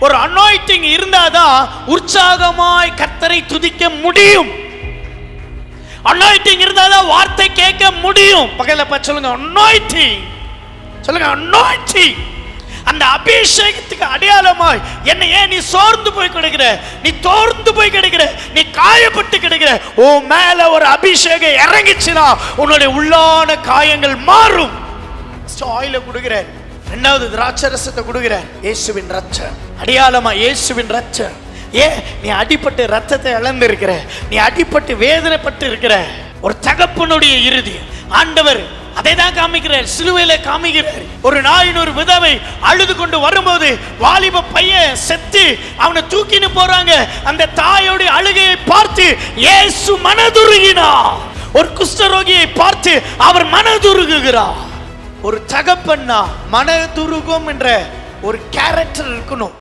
ஒரு அனாயிண்டிங் இருந்தாதான் உற்சாகமாய் கர்த்தரை துதிக்க முடியும். அனாயிண்டிங் இருந்தாதான் வார்த்தை கேட்க முடியும். பக்கத்துல சொல்லுங்க அனாயிண்டிங், சொல்லுங்க அனாயிண்டிங். அந்த அபிஷேகத்துக்கு அடையாளமாய் என்ன ஏன் நீ சோர்ந்து போய் கிடக்கிற, நீ தோர்ந்து போய் கிடக்கிற, நீ காயப்பட்டு கிடக்கிற, ஓ மேல ஒரு அபிஷேகம் இறங்கிச்சுனா உன்னுடைய உள்ளான காயங்கள் மாறும். ஆயில கொடுக்கிறார், இரண்டாவது திராட்சை ரசத்தை கொடுக்கிறார். இயேசுவின் ரத்தம் அடையாளமா, இயேசுவின் ரத்தம். ஏன் நீ அடிபட்டு ரத்தத்தை இழந்திருக்கிற, நீ அடிபட்டு வேதனைப்பட்டு இருக்கிற. ஒரு தகப்பனுடைய இறுதி ஆண்டவர் அதை தான் காமிக்கிறார், சிலுவையில காமிக்கிறார். ஒரு நாயின் ஒரு விதவை அழுது கொண்டு வரும்போது வாலிப பையன் செத்து அவனை தூக்கின்னு போறாங்க. அந்த தாயோடைய அழுகையை பார்த்து இயேசு மனதுருகினார். ஒரு குஷ்டரோகியை பார்த்து அவர் மனதுருகுகிறார். ஒரு தகப்பன்னா மனதுருகும் என்ற ஒரு கேரக்டர் இருக்கணும்.